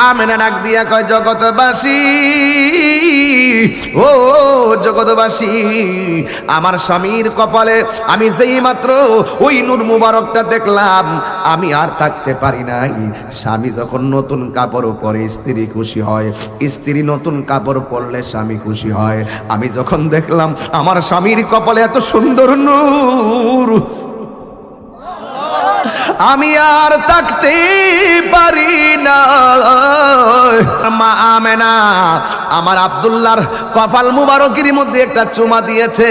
আমেনা ডাক দিয়া কয়, জগৎবাসী, ও জগৎবাসী, আমার স্বামীর কপালে আমি যেই মাত্র ওই নূর মুবারকটা দেখলাম আমি আর থাকতে পারি নাই। স্বামী যখন নতুন কাপড় পরে স্ত্রী খুশি হয়, স্ত্রী নতুন কাপড় পরলে স্বামী খুশি হয়। আমি যখন দেখলাম আমার স্বামীর কপালে এত সুন্দর নূর, আমি আর থাকতে পারি না। মা আমেনা আমার আব্দুল্লাহর কপাল মুবারকের মধ্যে একটা চুমা দিয়েছে।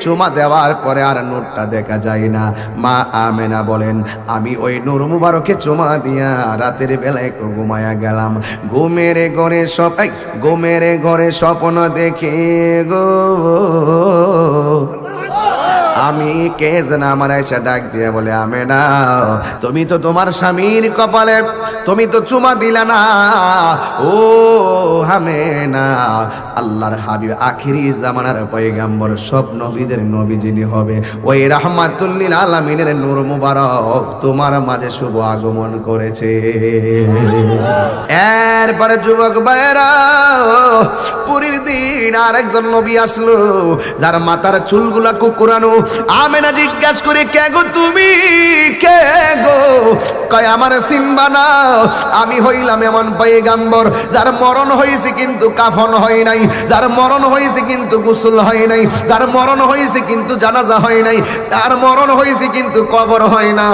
চুমা দেওয়ার পরে আর নূরটা দেখা যায় না। মা আমেনা বলেন, আমি ওই নূর মুবারকে চুমা দিয়া রাতের বেলা একটু ঘুমায়া গেলাম। ঘুমের ঘরে স্বপ্ন দেখে গো আমি কে যেন আমার এসে ডাক দিয়ে বলে, আমেনা, তুমি তো তোমার স্বামীর কপালে তুমি তো চুমা দিলা না। ও আমেনা, আল্লাহর হাবিব আখিরি জামানার পয়গম্বর, সব নবীদের নবী যিনি হবে, ওই রাহমাতুল লিল আলামিনের নূর মুবারক তোমার মাঝে শুভ আগমন করেছে। এরপরে যুবক ভাইরা, পুরীর দিন আরেকজন নবী আসলো, যার মাথার চুলগুলা কুকুরানো। আমেনা জিজ্ঞাসা করে, কে গো তুমি, কে গো? কয়, আমার চিনবা না? আমি হইলাম এমন পয়গম্বর যার মরণ হয়েছে কিন্তু কাফন হয় নাই, যার মরণ হয়েছে কিন্তু গোসল হয় নাই, যার মরণ হয়েছে কিন্তু জানাজা হয় নাই, তার মরণ হয়েছে কিন্তু কবর হয় না।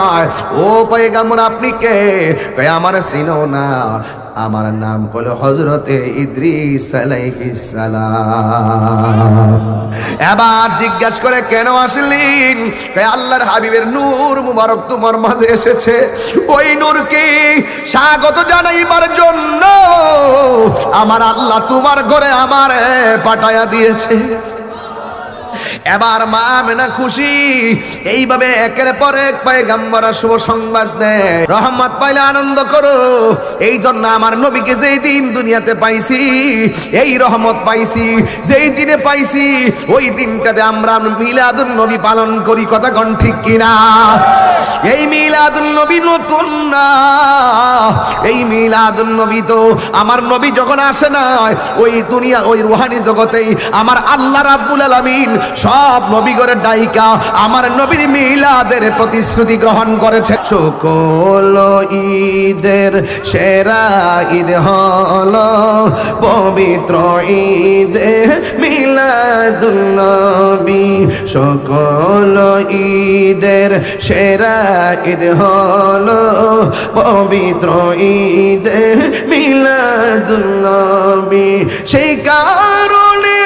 ও পয়গম্বর, আপনি কে? কয়, আমার চিনো না? আমার নাম হলো হযরতে ইদ্রিস আলাইহিস সালাম। এবার জিজ্ঞাসা করে, কেন আসলেন? আল্লাহর হাবিবের নূর মুবারক তোমার মাঝে এসেছে, ওই নূরকে স্বাগত জানাইবার জন্য আমার আল্লাহ তোমার ঘরে আমার পাঠায়া দিয়েছে। এবার মা আমেনা খুশি। এইভাবে একের পর এক পয়গম্বর শুভ সংবাদ দেয়, রহমত পাইলে আনন্দ করো। এই জন্য আমার নবীকে যেই দিন দুনিয়াতে পাইছি, এই রহমত পাইছি, যেই দিনে পাইছি ওই দিনটাতে আমরা মিলাদুন নবী পালন করি। কথা কোন ঠিক কিনা? এই মিলাদুন নবী নতুন না, এই মিলাদুন নবী তো আমার নবী যখন আসে না ওই দুনিয়া ওই রুহানি জগতেই আমার আল্লাহ রাব্বুল আলামিন সব নবীগণের ডাইকা আমার নবীর মিলাদের প্রতিশ্রুতি গ্রহণ করেছে। সকল ঈদের সেরা ঈদ হলো পবিত্র ঈদে মিলাদুন নবী। সকল ঈদের সেরা ঈদ হলো পবিত্র ঈদে মিলাদুন নবী। সেই কারণে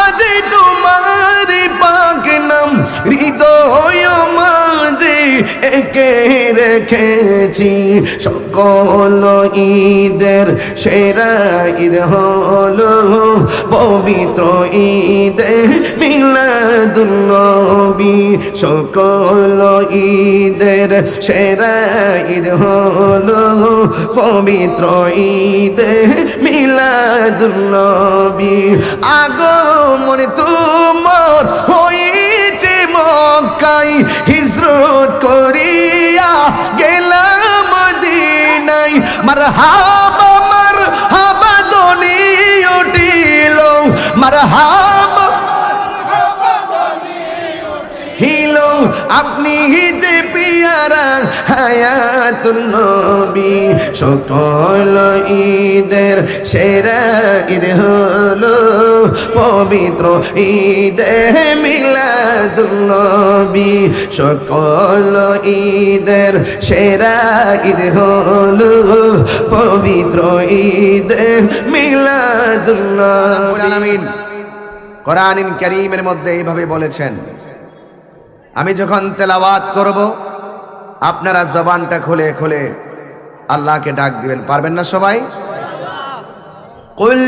আজ তোমার পাক নাম হৃদয় মাঝে একে রেখেছি। সকল ঈদের সেরা ঈদ হলো পবিত্র ঈদে মিলাদুন নবী। সকল ঈদের সেরা ঈদ হলো পবিত্র ঈদে মিলাদুন নবী। আগমন তোমার হয়েছে মক্কায়, হিজরত করিয়া গেলাম মদিনায়। মারহাবা মারহাবা ধ্বনি উঠিল, মারহাবা হিল, আপনি যে পিয়ারা হায়াতুন নবী। সকল ঈদের সেরা ঈদ হলো পবিত্র ঈদে মিলাদুন নবী। সকল ঈদের সেরা ঈদ হলো পবিত্র ঈদে মিলাদুন নবী। কোরআনুল কারীমের মধ্যে এইভাবে বলেছেন, আমি যখন তেলাওয়াত করব আপনারা জবানটা খুলে খুলে আল্লাহকে ডাক দিবেন। পারবেন না সবাই? কুল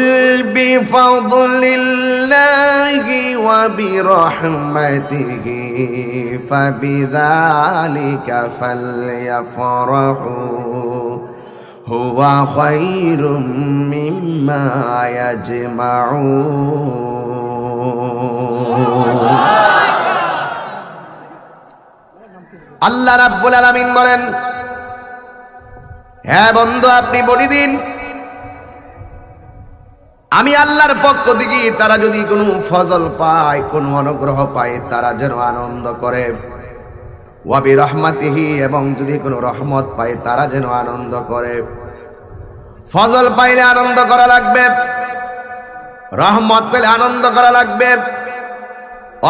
বিফাদলিল্লাহি ওয়া বিরহমাতিহি ফাবিযালিকা ফালইফরাহু হুয়া খায়রুম মিম্মা ইয়াজমাউন। আল্লাহ রাব্বুল আলামিন বলেন, হ্যাঁ বন্ধু, আপনি বলে দিন আমি আল্লাহর পক্ষ থেকে তারা যদি কোনো ফজল পায়, কোনো অনুগ্রহ পায়, তারা যেন আনন্দ করে। ওয়া বিরহমাতিহি, এবং যদি কোনো রহমত পায় তারা যেন আনন্দ করে। ফজল পাইলে আনন্দ করা লাগবে, রহমত পেলে আনন্দ করা লাগবে।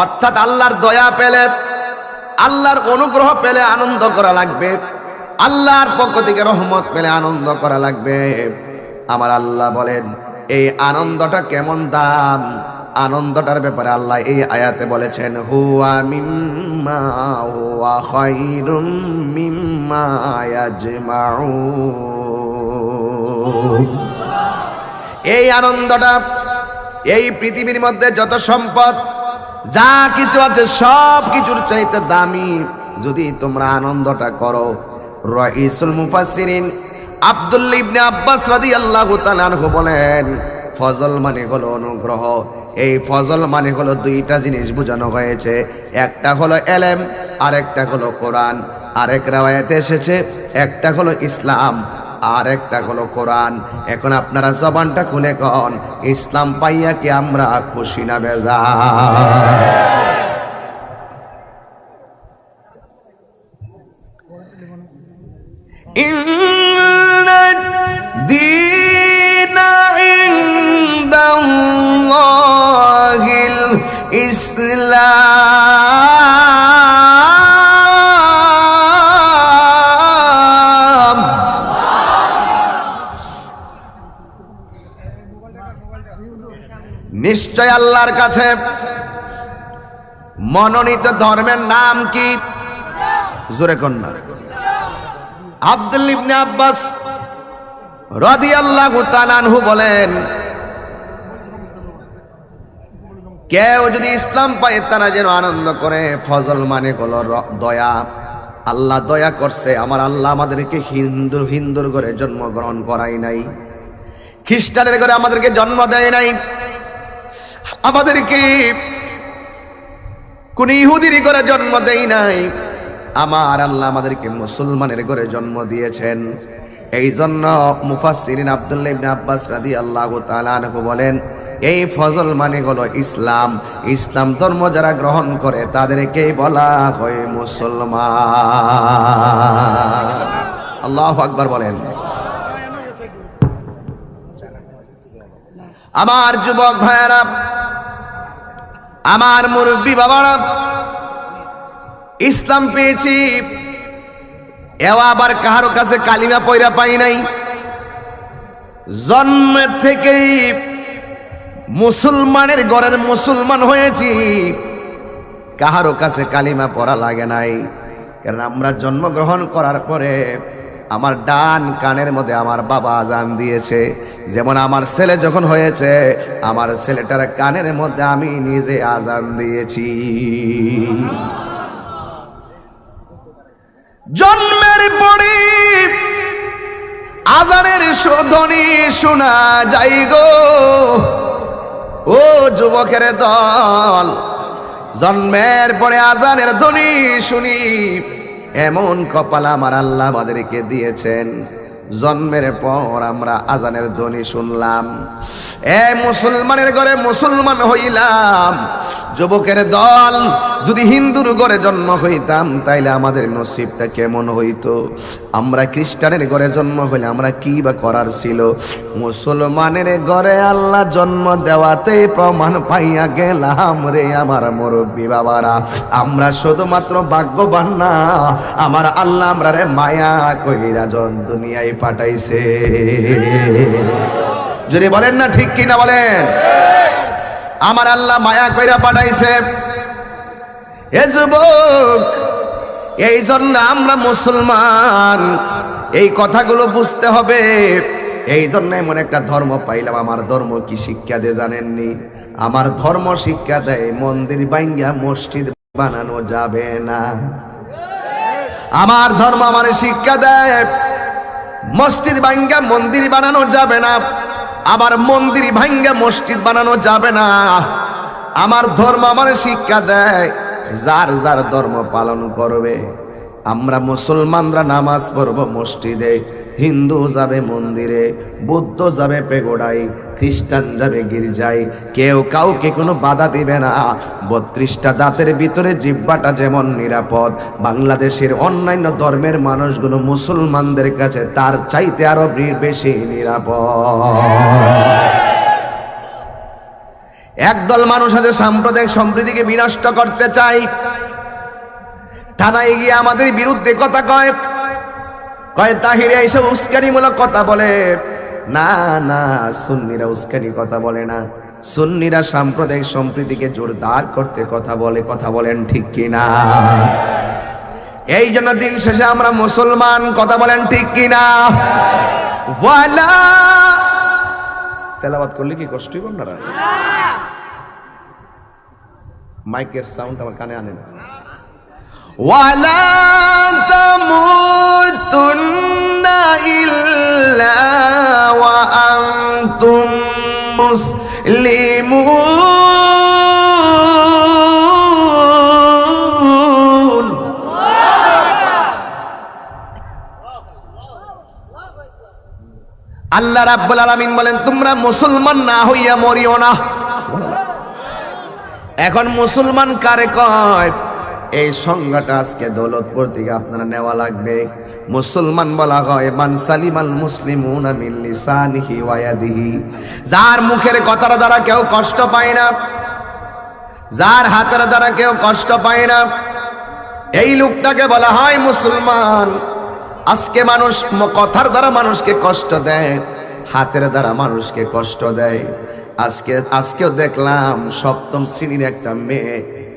অর্থাৎ আল্লাহর দয়া পেলে, আল্লাহর অনুগ্রহ পেলে আনন্দ করা লাগবে, আল্লাহর পক্ষ থেকে রহমত পেলে আনন্দ করা লাগবে। আমার আল্লাহ বলেন এই আনন্দটা কেমন দাম, আনন্দটার ব্যাপারে আল্লাহ এই আয়াতে বলেছেন, হুয়া মিম্মা হুয়া খায়রুম মিম্মা ইয়াজমাউন। এই আনন্দটা, এই পৃথিবীর মধ্যে যত সম্পদ যা কিছু আছে সব কিছুর চাইতে দামি। যদি তোমরা আনন্দটা করো, রাইসুল মুফাসসিরিন আব্দুল্লাহ ইবনে আব্বাস রাদিয়াল্লাহু তাআলা আনহু বলেন, ফজল মানে হলো অনুগ্রহ। এই ফজল মানে হলো দুইটা জিনিস বোঝানো হয়েছে, একটা হলো এলেম, আরেকটা হলো কোরআন। আরেক রাওয়ায়াতে এসেছে একটা হলো ইসলাম, আর একটা হলো কোরআন। এখন আপনারা জবানটা খুলে কন, ইসলাম পাইয়া কি আমরা খুশি না বেজার? ইন্না দীনা ইনদাল্লাহিল ইসলাম। নিশ্চয় আল্লাহর কাছে মনোনীত ধর্মের নাম কি? জোরে কন্যা। আব্দুল্লাহ ইবনে আব্বাস রাদিয়াল্লাহু তাআলা আনহু বলেন, কেউ যদি ইসলাম পায় তারা যেন আনন্দ করে। ফজল মানে হলো দয়া, আল্লাহ দয়া করছে। আমার আল্লাহ আমাদেরকে হিন্দুর ঘরে জন্মগ্রহণ করাই নাই, খ্রিস্টানের ঘরে আমাদেরকে জন্ম দেয় নাই, আমাদেরকে কোন ইহুদির ঘরে জন্ম দেয় নাই। আমার আল্লাহ আমাদেরকে মুসলমানের ঘরে জন্ম দিয়েছেন। এই জন্য মুফাসসিরিন আব্দুল্লাহ ইবনে আব্বাস রাদিয়াল্লাহু তাআলা আনহু বলেন, এই ফজল মানে হলো ইসলাম। ইসলাম ধর্ম যারা গ্রহণ করে তাদেরকেই বলা হয় মুসলমান। আল্লাহু আকবার বলেন। আমার যুবক ভাইয়েরা, আমার মুরব্বী বাবারা, ইসলাম পেয়েছি, এও আবার কারো কাছে কালিমা পয়রা পাই নাই। জন্মের থেকেই মুসলমানের ঘরের মুসলমান হয়েছি, কারো কাছে কালিমা পড়া লাগে নাই। কারণ আমরা জন্মগ্রহণ করার পরে আমার ডান কানের মধ্যে আমার বাবা আজান দিয়েছে। যেমন আমার ছেলে যখন হয়েছে, আমার ছেলেটার কানের মধ্যে আমি নিজে আজান দিয়েছি। জন্মের পরে আজানের ধ্বনি শোনা যায় গো। ও যুবকের দল, জন্মের পরে আজানের ধ্বনি শুনি, এমন কপাল আমার আল্লাহ আমাদেরকে দিয়েছেন। জন্মের পর আমরা আজানের ধ্বনি শুনলাম, এ মুসলমানের ঘরে মুসলমান হইলাম। যুবকের দল, যদি হিন্দুর ঘরে জন্ম হইতাম তাইলে আমাদের নসিবটা কেমন হইতো? আমরা খ্রিস্টানের ঘরে জন্ম হইলে আমরা কি বা করার ছিল? মুসলমানের ঘরে আল্লাহ জন্ম দেওয়াতে প্রমাণ পাইয়া গেলাম রে আমার মুরব্বী বাবারা। আমরা শুধুমাত্র ভাগ্যবান না, আমার আল্লাহ আমরা রে মায়া কইরা দুনিয়ায় পাঠাইছে। যদি বলেন না ঠিক কিনা বলেন? আমার আল্লাহ মায়া কইরা পাঠাইছে। এ যুবক, এই জন্য আমরা মুসলমান, এই কথাগুলো বুঝতে হবে। এই জন্য এমন একটা ধর্ম পাইলাম। আমার ধর্ম কি শিক্ষা দেয় জানেননি? আমার ধর্ম শিক্ষা দেয় মন্দির ভাঙ্গা মসজিদ বানানো যাবে না। আমার ধর্ম আমার শিক্ষা দেয় মসজিদ ভাঙ্গা মন্দির বানানো যাবে না, আবার মন্দির ভাঙ্গা মসজিদ বানানো যাবে না। আমার ধর্ম আমার শিক্ষা দেয় যার যার ধর্ম পালন করবে, আমরা মুসলমানরা নামাজ পড়ব মসজিদে, হিন্দু যাবে মন্দিরে, বৌদ্ধ যাবে পেগোডায়, খ্রিস্টান যাবে গির্জায়, কেউ কাউকে কোনো বাধা দিবে না। 32টা দাঁতের ভিতরে জিহ্বাটা যেমন নিরাপদ, বাংলাদেশের অন্যান্য ধর্মের মানুষগুলো মুসলমানদের কাছে তার চাইতে আরো বেশি নিরাপদ। একদল মানুষ আছে সাম্প্রদায়িক সম্প্রীতিকে বিনষ্ট করতে চায়, থানায় গিয়ে আমাদের বিরুদ্ধে কথা কয়, তাহিরে এসব উস্কানিমূলক কথা বলে। না না, সুন্নিরা উস্কানি কথা বলে না, সুন্নিরা সাম্প্রদায়িক সম্প্রীতিকে জোরদার করতে কথা বলে। কথা বলেন ঠিক কিনা? এই জন্য দিন শেষে আমরা মুসলমান, কথা বলেন ঠিক কিনা? ওয়ালা তেলাওয়াত করলে কি কষ্ট হবে আপনারা? মাইকের সাউন্ড আমার কানে আনেন। ওয়ালা তামুতুন্না ইল্লা ওয়া আনতুম মুসলিমুন। আল্লাহ রাব্বুল আলামিন বলেন তোমরা মুসলমান না হইয়া মরিও না। এখন মুসলমান কারে কয়? এই সংজ্ঞাটা আজকে দৌলতপুর থেকে আপনারা নেওয়া লাগবে। মুসলমান বলা হয় মান সালিমাল মুসলিমুনা মিন লিসানিহি ওয়া ইয়াদিহি, যার মুখের কথার দ্বারা কেউ কষ্ট পায় না, যার হাতের দ্বারা কেউ কষ্ট পায় না, এই লোকটাকে বলা হয় মুসলমান। আজকে মানুষ কথার দ্বারা মানুষকে কষ্ট দেয়, হাতের দ্বারা মানুষকে কষ্ট দেয়। আজকেও দেখলাম 7ম শ্রেণীর একটা মেয়ে,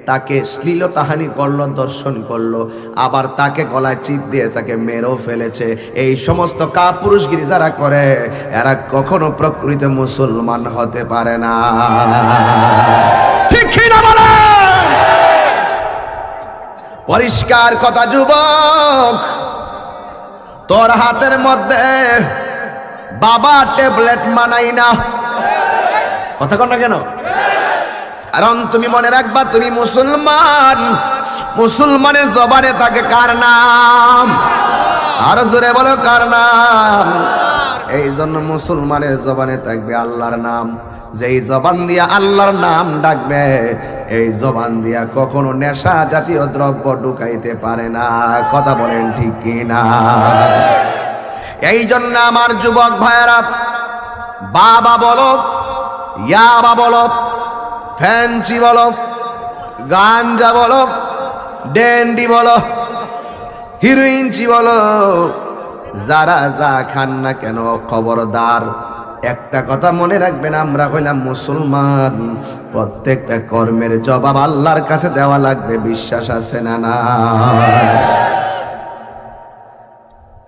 তাকে শ্লীলতাহানি করলো, দর্শন করলো, আবার তাকে গলায় চিপ দিয়ে তাকে মেরেও ফেলেছে। এই সমস্ত কাপুরুষগিরি যারা করে এরা কখনো প্রকৃত মুসলমান হতে পারে না। ঠিক না বলে? পরিষ্কার কথা যুবক, তোর হাতের মধ্যে বাবা ট্যাবলেট মানাই না। কথা কন না কেন? কারণ তুমি মনে রাখবা তুমি মুসলমান, মুসলমানের জবানে থাকে কার নাম? আরো জোরে বলো কার নাম? এই জন্য মুসলমানের জবানে থাকবে আল্লাহর নাম। যেই জবান দিয়া আল্লাহর নাম ডাকবে, এই জবান দিয়া কখনো নেশা জাতীয় দ্রব্য ঢুকাইতে পারে না। কথা বলেন ঠিক কিনা? এই জন্য আমার যুবক ভাইয়েরা, বাবা বলো, ইয়াবা বলো, ফ্যান্সি বলো, গাঞ্জা বলো, ড্যান্ডি বলো, হিরোইনচি বলো, যারা যা খান না কেন, খবরদার একটা কথা মনে রাখবেন, আমরা হইলাম মুসলমান। প্রত্যেকটা কর্মের জবাব আল্লাহর কাছে দেওয়া লাগবে। বিশ্বাস আছে না? না।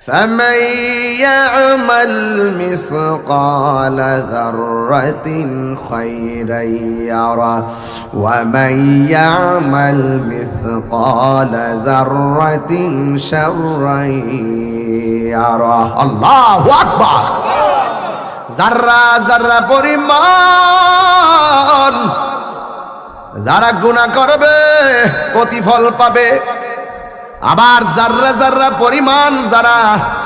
فمن يعمل مثقال ذرة خيرا يره ومن يعمل مثقال ذرة شرا يره। الله أكبر। যারা যারা পরিমাণ যারা গুনাহ করবে প্রতিফল পাবে, আবার যারা যারা পরিমাণ যারা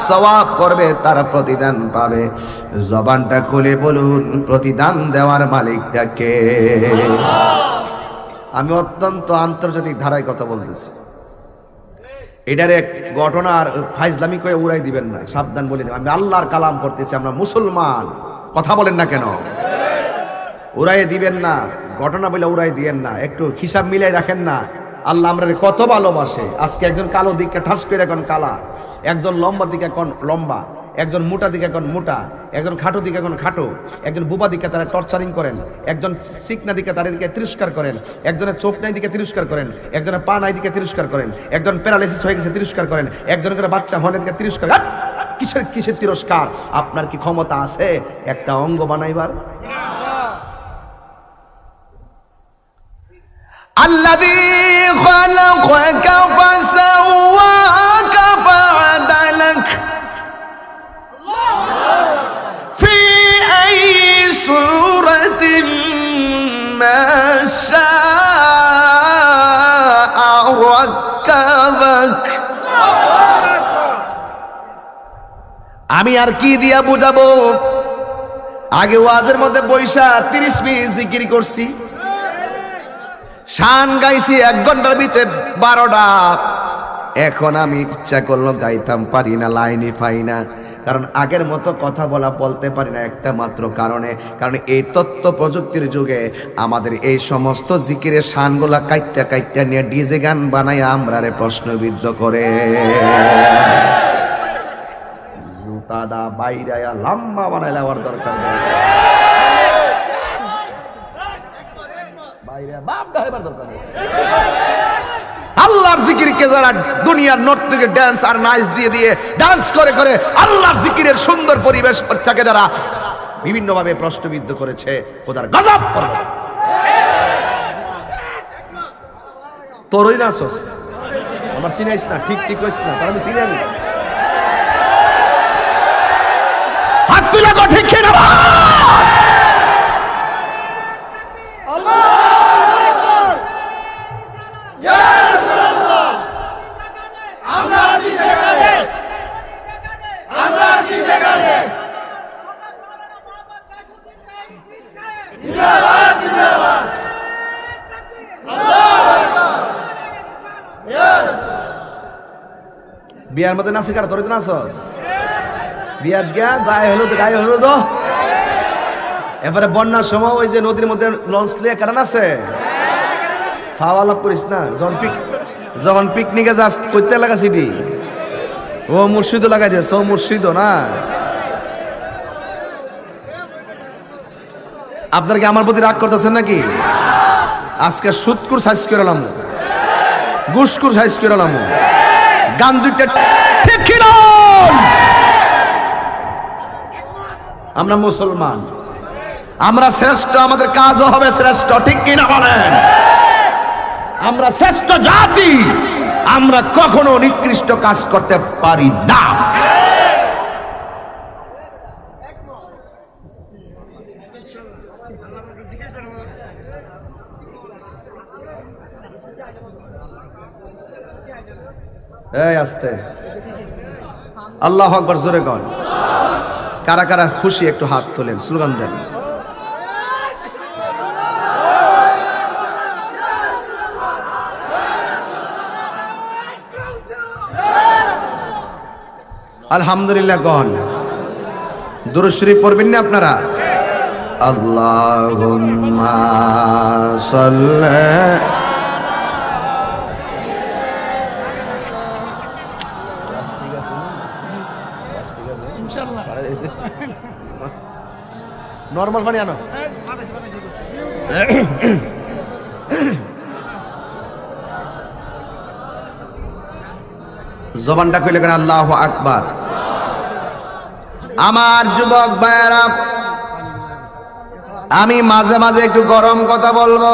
সওয়াব করবে তারা প্রতিদান পাবে। জবানটা খুলে বলুন, প্রতিদান দেওয়ার মালিকটা কে? আমি অত্যন্ত আন্তর্জাতিক ধারায় কথা বলতেছি। এটার এক ঘটনার ফাইজলামি করে উড়াই দিবেন না, সাবধান বলে দিবেন। আমি আল্লাহর কালাম করতেছি, আমরা মুসলমান। কথা বলেন না কেন? উড়াই দিবেন না, ঘটনা বলে উড়াই দিবেন না, একটু হিসাব মিলাই রাখেন না। আল্লাহ আমরা কত ভালোবাসে। আজকে একজন কালো দিকে ঠাস করে এখন কালা, একজন লম্বা দিকে এখন লম্বা, একজন মোটা দিকে এখন মোটা, একজন খাটো দিকে এখন খাটো, একজন বুবা দিকে তারা টর্চারিং করেন, একজন চিকনা দিকে তাদেরকে তিরস্কার করেন, একজনের চোখ নাই দিকে তিরস্কার করেন, একজনের পা নাই দিকে তিরস্কার করেন, একজন প্যারালাইসিস হয়ে গেছে তিরস্কার করেন, একজনের করে বাচ্চা হনের দিকে তিরস্কার। কিসের কিসের তিরস্কার? আপনার কি ক্ষমতা আছে একটা অঙ্গ বানাইবার? الذي خلقك فسواك فعدلك في أي صورة ما شاء ركبك আমি আর কি দিয়া বুঝাবো? আগে ওয়াজের মধ্যে বৈশা 30 মিনিট জিকির করছি, শান গাইছি 1 ঘন্টার ভিতরে 12টা। এখন আমি ইচ্ছা করলো গাইতাম, পারি না, লাইনই পাই না। কারণ আগের মতো কথা বলতে পারি না একটা মাত্র কারণে, কারণ এই তথ্য প্রযুক্তির যুগে আমাদের এই সমস্ত জিকিরের শানগুলা কাইটটা নিয়ে ডিজে গান বানাই আমরারে প্রশ্নবিদ্ধ করে জুতাদা বাইরায়া লম্বা বানাইলে আমার দরকার নেই, বাইরে বাপ দাইবার দরকার নেই। আল্লাহর জিকিরকে যারা দুনিয়ার নর্তকে ডান্স আর নাচ দিয়ে ডান্স করে আল্লাহর জিকিরের সুন্দর পরিবেশটাকে যারা বিভিন্নভাবে প্রশ্নবিদ্ধ করেছে, খোদার গজব পড়বে। তোরই নাচস, আমার চিনাইস না, ঠিক কইস না, তার আমি চিনি না। হাত তুলে গো, ঠিক কিনা? বিয়ার মধ্যে নাচে কাটা, তোর তো নাচস বিয়ার গিয়া গায়ে হলো তো। এবারে বন্যার সময় ওই যে নদীর মধ্যে লঞ্চ লিয়ে কাটা নাচে, ফাওয়া লাভ করিস না। যখন পিকনিকে যাস করতে লাগা সিটি, ও মুর্শিদও লাগাই দিয়েছে, ও মুর্শিদও না। আপনার কি আমার প্রতি রাগ করতেছেন নাকি? আজকে সুদকুর সাইজ করে এলাম, গুসকুর সাইজ করে এলাম, গাঞ্জুটা ঠিক কিনা? আমরা মুসলমান, আমরা শ্রেষ্ঠ, আমাদের কাজও হবে শ্রেষ্ঠ, ঠিক কিনা বলেন? আমরা শ্রেষ্ঠ জাতি, আমরা কখনো নিকৃষ্ট কাজ করতে পারি না। এই আস্তে, আল্লাহু আকবার জোরে কর। কারা কারা খুশি একটু হাত তোলেন, স্লোগান দেন। আলহামদুলিল্লাহ গণ। দুরূদ শরীফ পড়বেন না আপনারা? আল্লাহুম্মা সাল্লি। নরমাল পানি আনো। জবানটা কইলে কেন আল্লাহু আকবার। আমার যুবক ভাইয়েরা, আমি মাঝে মাঝে একটু গরম কথা বলবো।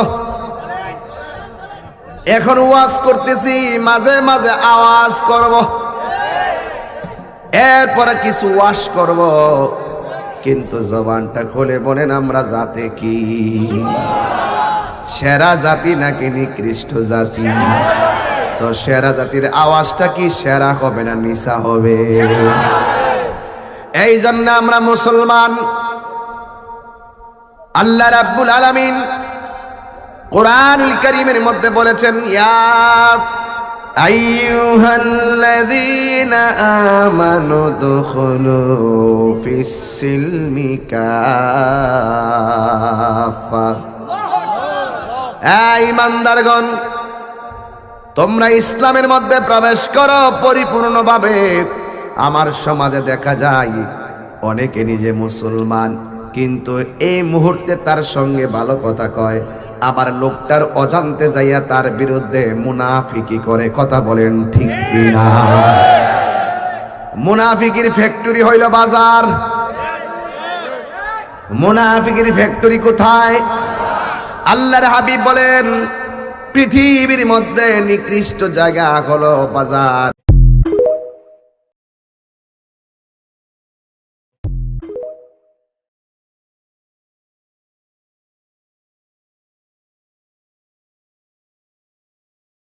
এখন ওয়াজ করতেছি, মাঝে মাঝে আওয়াজ করব, এরপরে কিছু ওয়াজ করব, কিন্তু জবানটা খুলে বলেন আমরা জাতে কি? সেরা জাতি নাকি নিকৃষ্ট জাতি? তো সেরা জাতির আওয়াজটা কি সেরা হবে না নিসা হবে? এই জন্য আমরা মুসলমান। আল্লাহ রাব্বুল আলামিন কোরআনুল কারীমের মধ্যে বলেছেন, ইয়া আইয়ুহাল্লাযীনা আমানু দুখুলু ফিস-সিলমি কাফা। এই ঈমানদারগণ, তোমরা ইসলামের মধ্যে প্রবেশ করো পরিপূর্ণভাবে। আমার সমাজে দেখা যায় অনেকে নিজে মুসলমান, কিন্তু এই মুহূর্তে তার সঙ্গে ভালো কথা কয়, আবার লোকটার অজান্তে যাইয়া তার বিরুদ্ধে মুনাফিকি করে। কথা বলেন ঠিক কিনা? মুনাফিকির ফ্যাক্টরি হইল বাজার। মুনাফিকির ফ্যাক্টরি কোথায়? আল্লাহর হাবিব বলেন, পৃথিবীর মধ্যে নিকৃষ্ট জায়গা হলো বাজার।